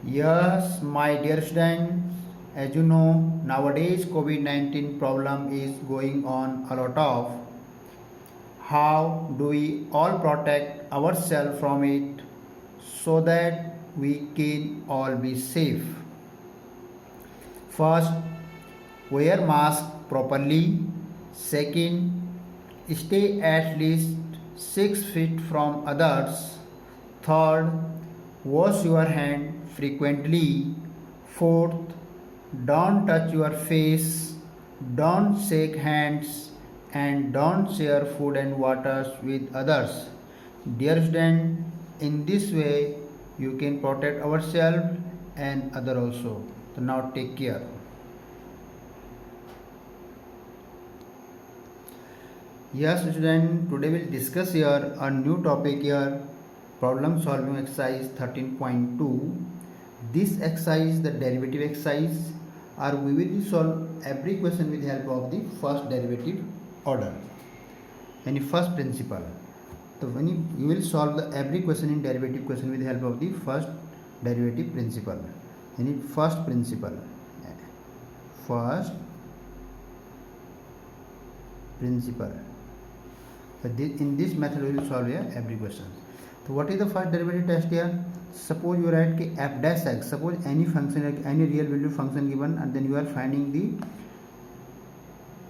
Yes, my dear students, as you know, nowadays COVID-19 problem is going on a lot of. How do we all protect ourselves from it so that we can all be safe? First, wear mask properly. Second, stay at least 6 feet from others. Third, wash your hand frequently. Fourth, don't touch your face, don't shake hands, and don't share food and water with others. Dear student, in this way you can protect ourselves and other also. So now take care. Yes, student, today we'll discuss here a new topic here, problem solving exercise 13.2. This exercise, the derivative exercise, or we will solve every question with the help of the first derivative order, any first principle. So when you will solve every question in derivative question with the help of the first derivative principle, any first principle, first principle. So in this method we will solve here every question. So what is the first derivative test here? Suppose you write कि f dash x, suppose any function, any real value function given, and then you are finding the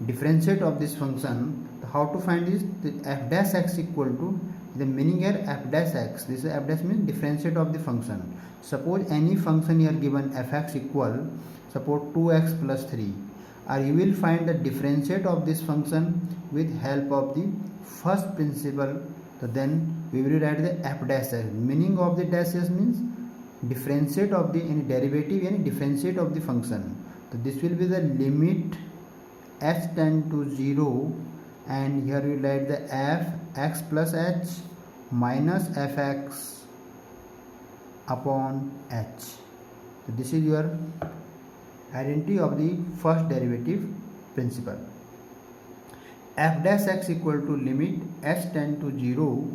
differentiate of this function. How to find this? The f dash x equal to, the meaning here f dash x, this is f dash means differentiate of the function. Suppose any function here given fx equal, suppose 2x plus 3, or you will find the differentiate of this function with help of the first principle. So then we will write the f dash x. Meaning of the dash x means differentiate of the any derivative, any differentiate of the function. So this will be the limit h tend to 0, and here we write the f x plus h minus fx upon h. So this is your identity of the first derivative principle. F dash x equal to limit h tend to 0.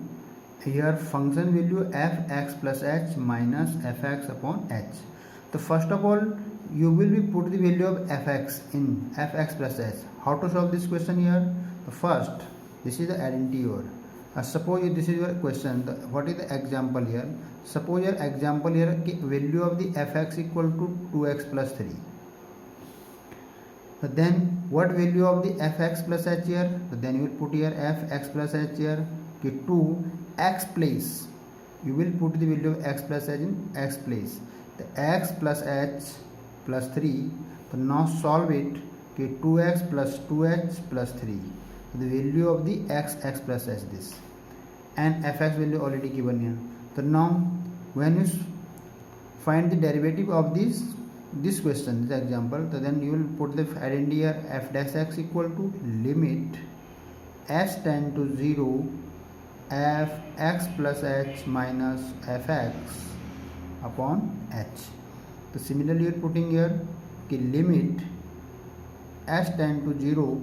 Here function value f x plus h minus fx upon h. So first of all you will be put the value of fx in fx plus h. How to solve this question here? So first, this is the identity here. Suppose this is your question. What is the example here? Suppose your example here value of the fx equal to 2x plus 3. So then what value of the fx plus h here? So then you will put here fx plus h here. 2 x place. You will put the value of x plus h in x place. The x plus h plus 3. So now solve it. 2x plus 2h plus 3. So the value of the x plus h this. And fx value already given here. So now when you find the derivative of this question, this example, so then you will put the identity here f dash x equal to limit h tend to 0 f x plus h minus fx upon h. So similarly you are putting here limit h tend to 0,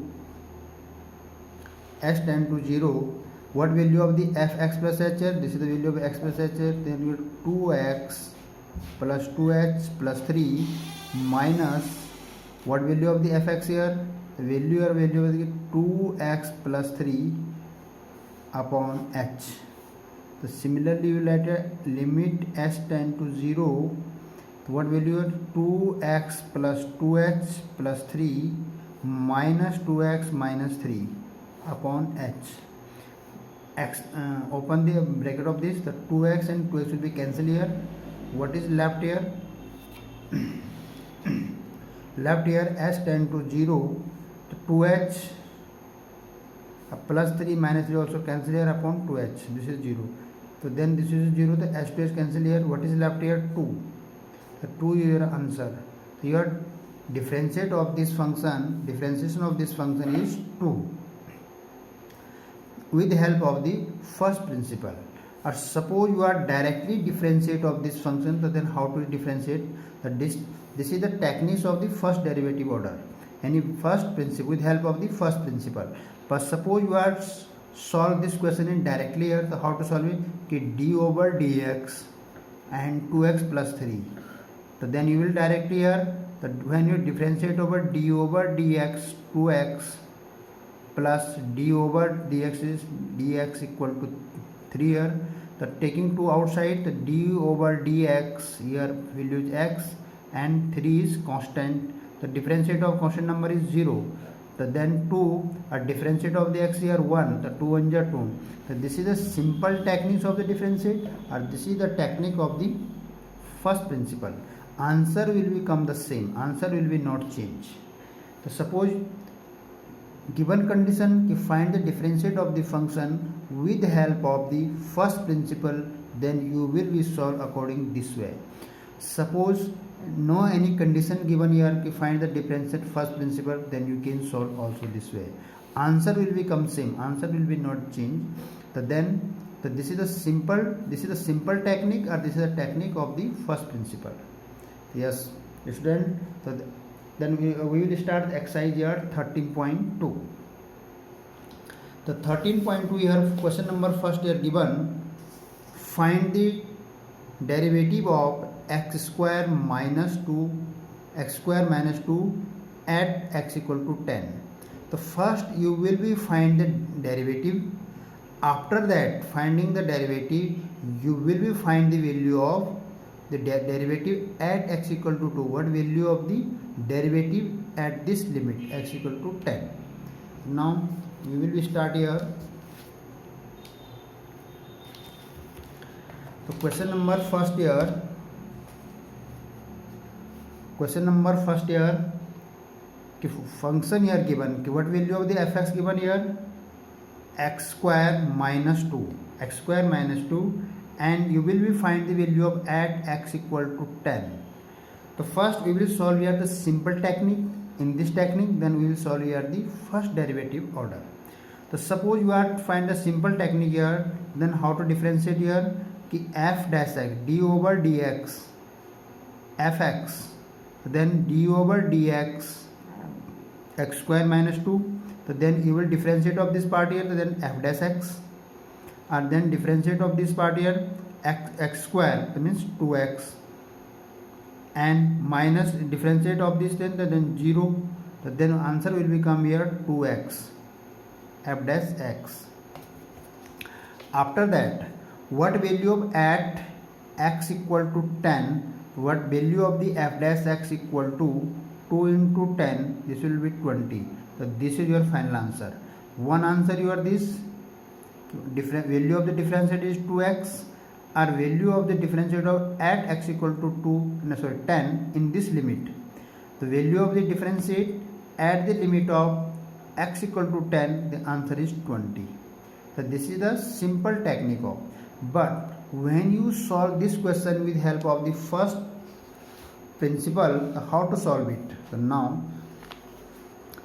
what value of the fx plus h here? This is the value of x plus h here. Then you will 2x plus 2h plus 3 minus what value of the fx here? The value of the 2x plus 3 upon h. So similarly you will write limit h tend to 0. What value is 2x plus 2h plus 3 minus 2x minus 3 upon h. Open the bracket of this, the 2x and 2x will be cancelled here. What is left here? Left here h tend to 0, 2h plus 3 minus 3 also cancel here upon 2h. This is 0. So then this is 0, the h to h cancel here. What is left here? 2. The 2 is your answer. So your differentiation of this function is 2 with the help of the first principle. Or suppose you are directly differentiate of this function, so then how to differentiate? This is the techniques of the first derivative order. Any first principle with help of the first principle. But suppose you are solve this question in directly here, so how to solve it? D over dx and 2x plus 3. So then you will direct here that when you differentiate over dx 2x plus d over dx is dx equal to 3 here. So taking 2 outside, the d over dx here value is x and 3 is constant. The differentiate of constant number is 0. So then 2, a differentiate of the x here 1, the 2 1 are 2. So this is the simple techniques of the differentiate, or this is the technique of the first principle. Answer will become the same, answer will be not change. So suppose given condition to find the differentiate of the function with help of the first principle, then you will be solve according this way. Suppose no any condition given here to find the differentiate first principle, then you can solve also this way. Answer will become same, answer will be not change. So then this is the simple technique, or this is the technique of the first principle. Yes student, so then we will start exercise here 13.2. The 13.2 here question number first here given, find the derivative of x square minus 2 at x equal to 10. So first you will be find the derivative. After that, finding the derivative, you will be find the value of the derivative at x equal to 2. What value of the derivative at this limit x equal to 10. Now we will be start here. So question number first here function here given, what value of the fx given here, x square minus 2, and you will be find the value of at x equal to 10. So first we will solve here the simple technique. In this technique, then we will solve here the first derivative order. So suppose you are to find the simple technique here, then how to differentiate here ki f dash x d over dx fx, then d over dx x square minus 2. So then you will differentiate of this part here, so then f dash x, and then differentiate of this part here x square, that means 2x, and minus differentiate of this then 0. So then answer will become here 2x f dash x. After that, what value of at x equal to 10, what value of the f dash x equal to 2 into 10, this will be 20. So this is your final answer. One answer you are this, different value of the differentiate is 2x, or value of the differentiate of at x equal to 10 in this limit. The value of the differentiate at the limit of x equal to 10, the answer is 20. So this is the simple technique of. But when you solve this question with help of the first principle, how to solve it? So now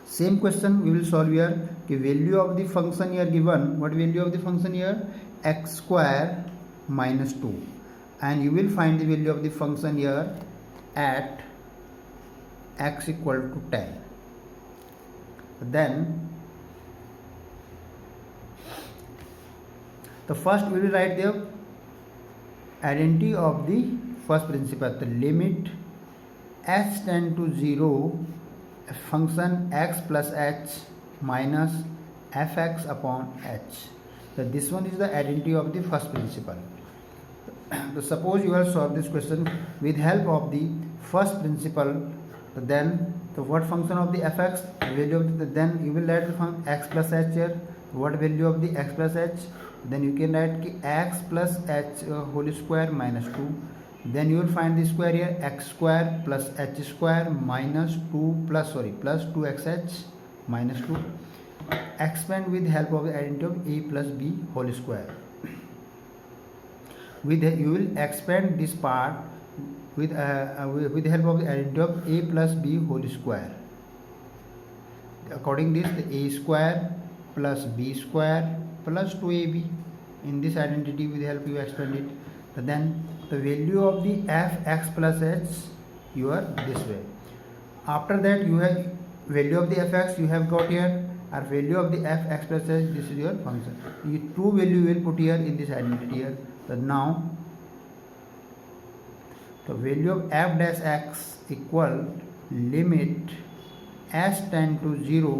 same question we will solve here. The value of the function here given, what value of the function here, x square minus 2, and you will find the value of the function here at x equal to 10. Then the first we will write the identity of the first principle, the limit h tend to 0 function x plus h minus fx upon h. So this one is the identity of the first principle. So suppose you have solved this question with help of the first principle, then the what function of the fx value of the, then you will write the function x plus h here. What value of the x plus h, then you can write x plus h whole square minus 2. Then you will find the square here, x square plus h square minus 2 plus 2xh minus 2. Expand with help of the identity of a plus b whole square. You will expand this part with the help of the identity of a plus b whole square. According this, the a square plus b square plus 2ab. In this identity, with help you expand it. So then the value of the fx plus h, you are this way. After that, you have value of the fx you have got here, or value of the fx plus h, this is your function. You two value will put here in this identity here. So now तो value of f dash x equal limit h tend to 0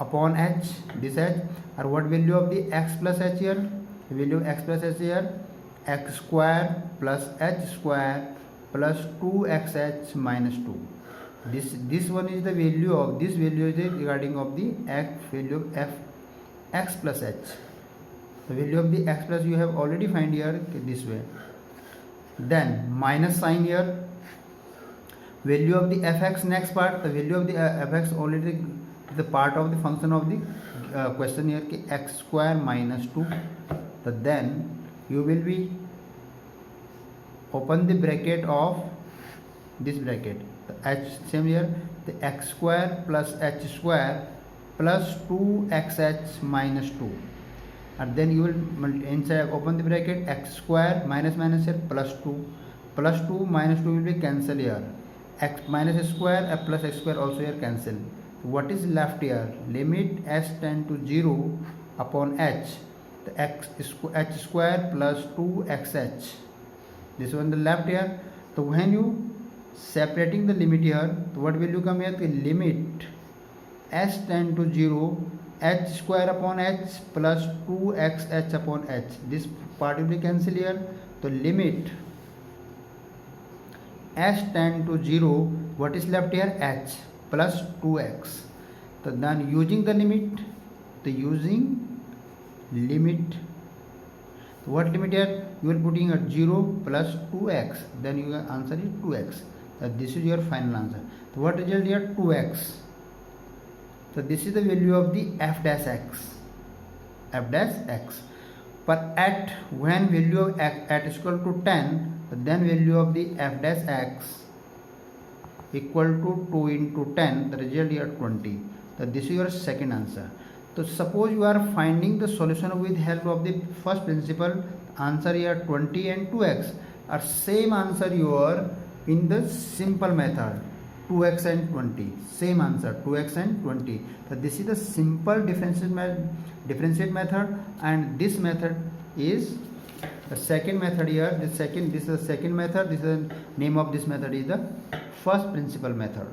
upon h this h और what value of the x plus h here value of x plus h here x square plus h square plus 2xh minus 2. This one is the value of this value is regarding of the x value of f x plus h. The value of the x plus you have already find here this way. Then minus sign here. Value of the fx next part. The value of the fx already the part of the function of the question here कि x square minus 2. So then you will be open the bracket of this bracket the h same here the x square plus h square plus 2xh minus 2 and then you will inside open the bracket x square minus minus here plus 2 minus 2 will be cancel here x minus square plus x square also here cancel. What is left here? Limit h tend to 0 upon h the h square plus 2xh. This one the left here. So when you separating the limit here, so what will you come here? The limit h tend to 0 h square upon h plus 2xh upon h. This part will be cancelled here. So limit h tend to 0. What is left here? H plus 2x. So then using the limit, the using limit. So what limit here? You will putting at 0 plus 2x. Then your answer is 2x. So this is your final answer. So what result here? 2x. So this is the value of the f dash x. F dash x. But at when value of x at is equal to 10, then value of the f dash x equal to 2 into 10. The result here 20. So this is your second answer. So suppose you are finding the solution with help of the first principle, answer here 20 and 2x are same answer your in the simple method 2x and 20 same answer 2x and 20. So this is the simple differentiate method and this method is the second method here. This is the second method. This is the name of this method is the first principle method.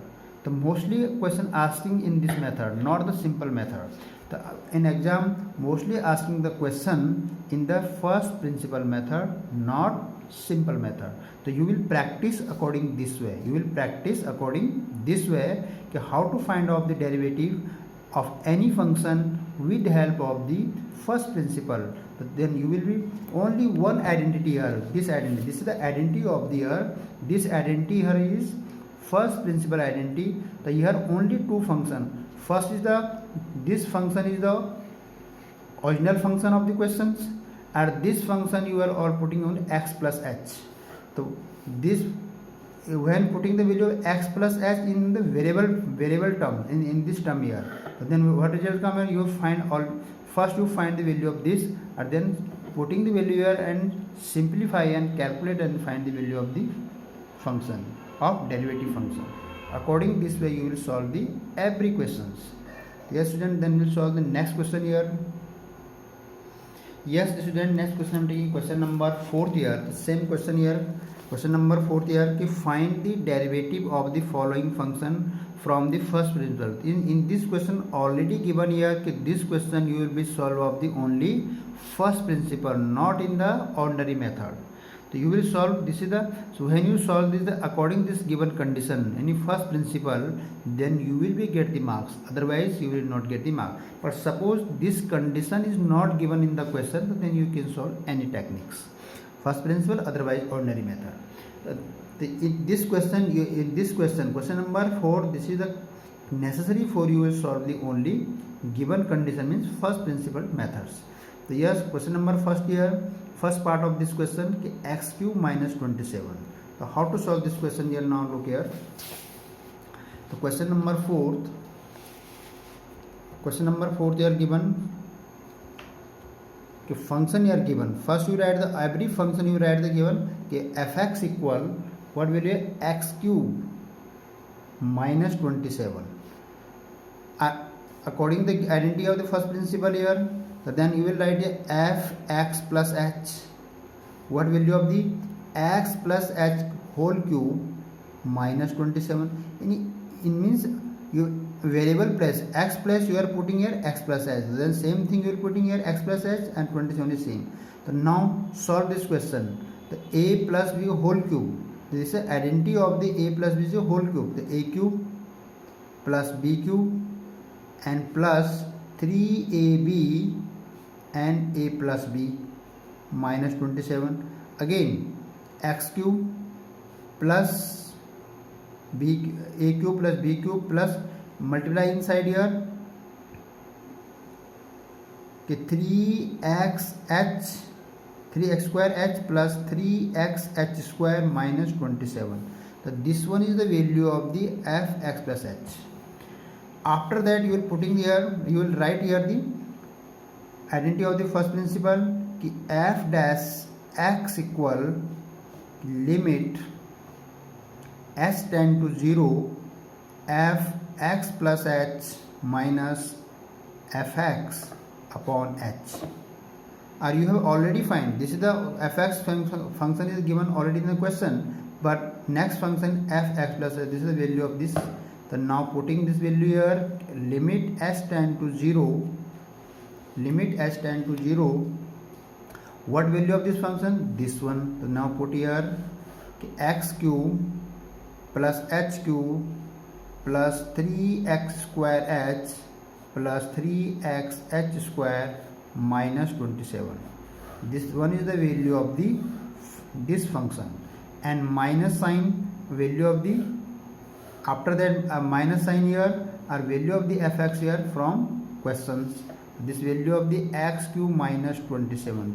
The mostly question asking in this method, not the simple method. In exam mostly asking the question in the first principle method, not simple method. So you will practice according this way. You will practice according this way how to find out the derivative of any function with the help of the first principle. But then you will be only one identity here. This identity. This is the identity of the here. This identity here is first principle identity. So here only two functions. First is this function is the original function of the questions and this function you are all putting on x plus h. So this when putting the value of x plus h in the variable term in this term here, but then what result come here? You find all first you find the value of this and then putting the value here and simplify and calculate and find the value of the function of derivative function. According this way you will solve the every questions. Yes student, then we'll solve the next question here. Yes student, next question I'm taking question number 4th here. The same question here. Question number 4th here कि find the derivative of the following function from the first principle. In this question already given here कि this question you will be solve of the only first principle, not in the ordinary method. So you will solve this is the so when you solve this according this given condition any first principle, then you will be get the marks, otherwise you will not get the mark. But suppose this condition is not given in the question, then you can solve any techniques, first principle, otherwise ordinary method. In this question question number 4, this is the necessary for you to solve the only given condition means first principle methods. So yes, question number first here, first part of this question x cube minus 27. So how to solve this question here? Now look here. So question number 4th here given function here given. First you write the every function you write the given fx equal what will be x cube minus 27. According the identity of the first principle here, so then you will write f x plus h. What value of the x plus h whole cube minus 27. In means you variable place x plus you are putting here x plus h, then same thing you are putting here x plus h and 27 is same. So now solve this question. The a plus b whole cube, this is the identity of the a plus b is a whole cube. The a cube plus b cube and plus 3ab and a plus b minus 27. Again x cube plus b, a cube plus b cube plus multiply inside here 3x square h plus 3x square minus 27. So this one is the value of the fx plus h. After that you will putting here, you will write here the identity of the first principle कि f dash x equal limit s tend to 0 f x plus h minus fx upon h. Or you have already find this is the fx function is given already in the question, but next function fx plus h, this is the value of this. So now putting this value here, limit s tend to 0, limit s tend to 0, what value of this function? This one. So now put here x cube plus h cube plus 3x square h plus 3x h square minus 27. This one is the value of the this function, and minus sign value of the, after that minus sign here or value of the fx here from questions. This value of the x cube minus 27,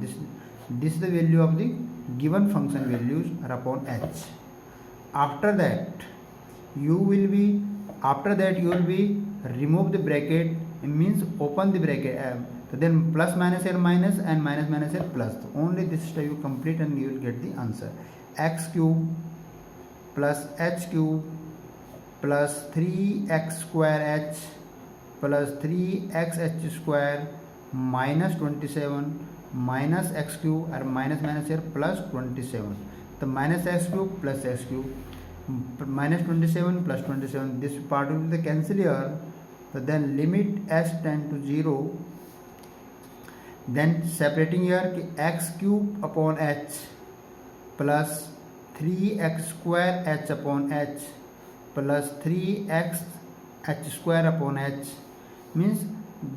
this is the value of the given function values are upon h. After that you will be remove the bracket, it means open the bracket, so then plus minus here minus and minus minus here plus. So only this step you complete and you will get the answer. X cube plus h cube plus 3x square h plus 3x square minus 27 minus x cube or minus minus here plus 27. The minus x cube plus x cube minus 27 plus 27, this part will be the cancel here. So then limit s tend to 0, then separating here x cube upon h plus 3x square h upon h plus 3x h square upon h, means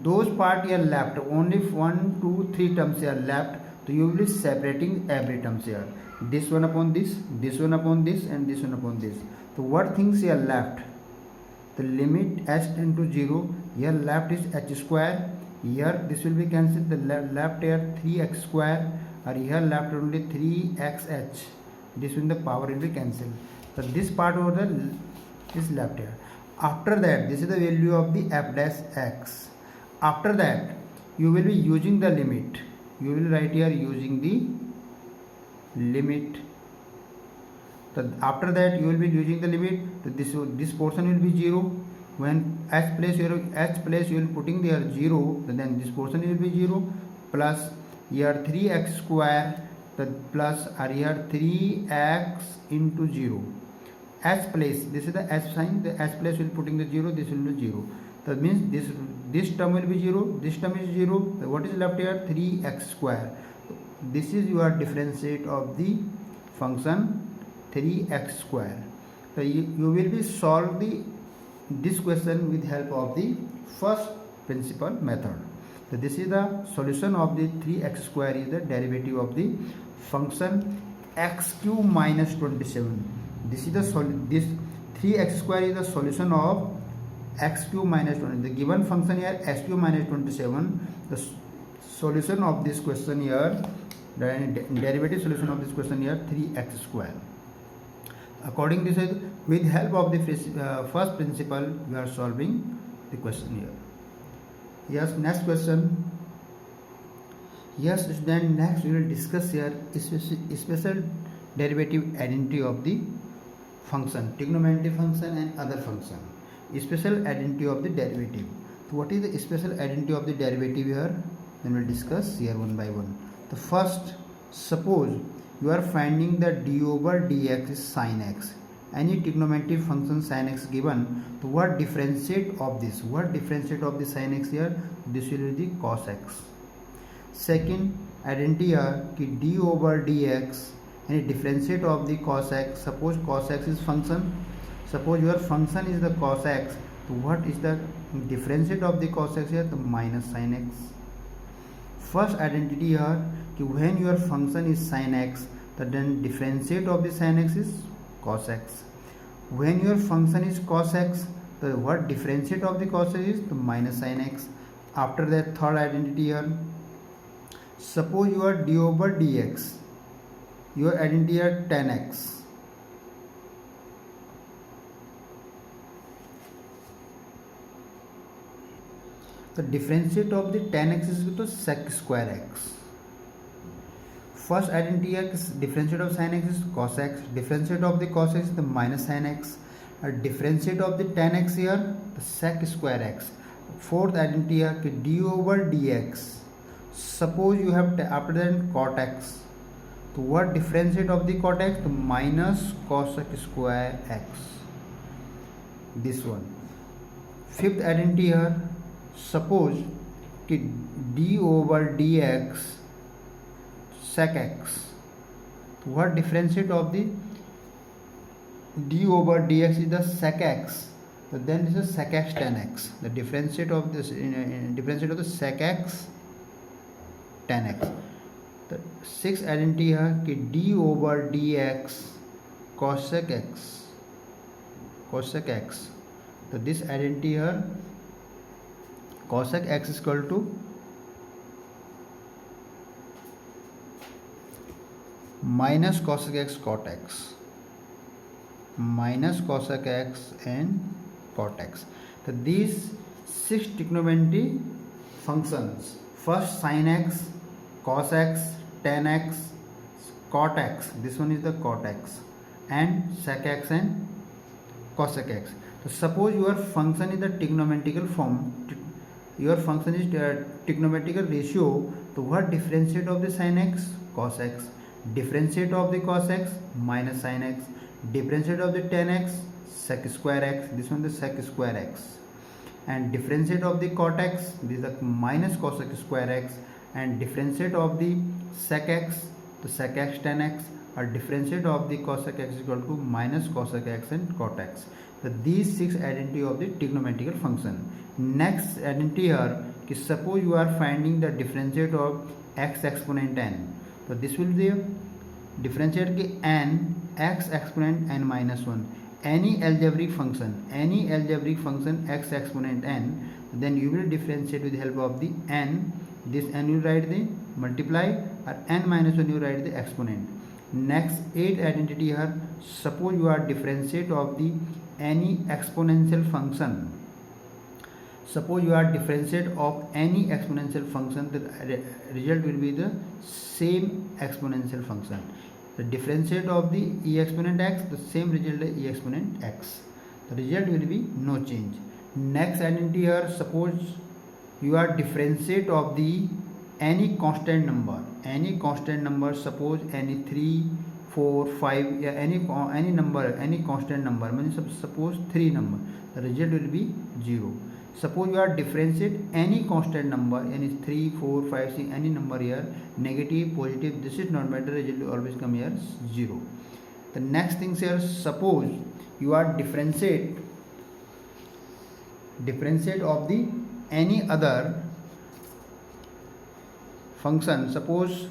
those part here left, only 1 2 3 terms here left. So you will be separating every terms here, this one upon this one upon this and this one upon this. So what things here left? The limit s tend to 0, here left is h square, here this will be cancelled, the left here 3x square, or here left only 3xh, this one the power will be cancelled. So this part over the is left here. After that this is the value of the f dash x. After that you will be using the limit, you will write here using the limit. So after that you will be using the limit, so this portion will be 0. When h place you will putting there 0, then this portion will be 0 plus here 3x square, the plus or here 3x into 0. H place, this is the h sign, the h place will putting the 0, this will be 0. That means this term will be 0, this term is 0. So what is left here? 3x square. This is your differentiate of the function 3x square. So you will be solve this question with help of the first principle method. So this is the solution of the 3x square is the derivative of the function x cube minus 27. This is the this 3x square is the solution of x cube minus 20. The given function here x cube minus 27. The solution of this question here, the derivative solution of this question here 3x square. According to this, with help of the first principle, we are solving the question here. Yes, next question. Yes, then next we will discuss here special derivative identity of the function, trigonometry function and other function. Special identity of the derivative. So what is the special identity of the derivative here? Then we will discuss here one by one. The first, suppose you are finding the d over dx is sin x. Any trigonometric function sin x given, so what differentiate of this? What differentiate of the sin x here? This will be the cos x. Second identity here कि d over dx, any differentiate of the cos x. Suppose cos x is function. Suppose your function is the cos x. So what is the differentiate of the cos x here? The minus sin x. First identity here कि when your function is sin x, then differentiate of the sin x is cos x. When your function is cos x, the what differentiate of the cos x is the minus sin x. After that, third identity here, suppose you are d over dx, your identity here tan x. The differentiate of the tan x is equal to sec square x. First identity here, differentiate of sin x is cos x. Differentiate of the cos x is the minus sin x. Differentiate of the tan x here, the sec square x. Fourth identity here, d over dx. Suppose you have after that cot x. So what differentiate of the cot x? The minus cos square x. This one. Fifth identity here. Suppose d over dx sec x. What differentiate of the d over dx is the sec x. So then this is sec x tan x. The differentiate of this differentiate of the sec x tan x. The sixth identity here d over dx cosec x. Cosec x. So this identity here cosec x is equal to minus cosec x cot x. Minus cosec x and cot x. So these six trigonometry functions. First sin x, cos x, tan x, cot x. This one is the cot x, and sec x and cosec x. So suppose your function is the trigonometrical form. Your function is trigonometrical ratio. So what differentiate of the sin x? Cos x. Differentiate of the cos x? Minus sin x. Differentiate of the tan x? Sec square x. This one is sec square x. And differentiate of the cot x? This is the minus cosec square x. And differentiate of the sec x? The sec x tan x. Or differentiate of the cosec x is equal to minus cosec x and cot x. So these six identity of the trigonometrical function. Next identity here, suppose you are finding the differentiate of x exponent n. So this will be differentiate ki n x exponent n minus 1. Any algebraic function x exponent n, then you will differentiate with the help of the n. This n you write the multiply, or n minus 1 you write the exponent. Next, eighth identity here, suppose you are differentiate of the any exponential function. Suppose you are differentiate of any exponential function, the result will be the same exponential function. The differentiate of the e exponent x, the same result is e exponent x. The result will be no change. Next identity here, suppose you are differentiate of the any constant number, suppose any 3, 4, 5, yeah, any number, any constant number, means suppose 3 number, the result will be 0. Suppose you are differentiate any constant number, any 3, 4, 5, 6, any number here, negative, positive, this is not matter, result will always come here 0. The next thing here, suppose you are differentiate of the any other function. Suppose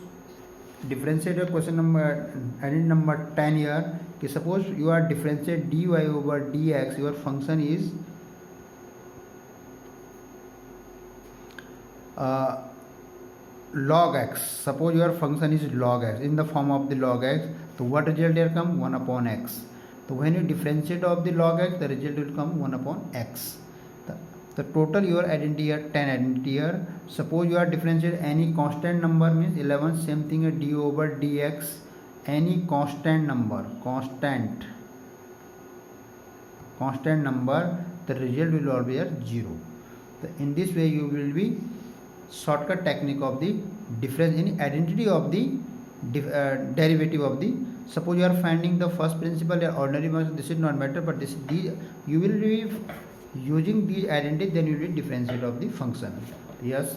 differentiate your question number identity number 10 here. Okay, suppose you are differentiate dy over dx, your function is log x. Suppose your function is log x, in the form of the log x. So what result here come? 1 upon x. So when you differentiate of the log x, the result will come 1 upon x. The total your identity here 10 identity here. Suppose you are differentiate any constant number, means 11, same thing d over dx, any constant number, constant number, the result will always be here 0. So in this way you will be shortcut technique of the difference in identity of the derivative of the, suppose you are finding the first principle or ordinary function, this is not matter, but this these you will be using these identity, then you will differentiate of the function. Yes.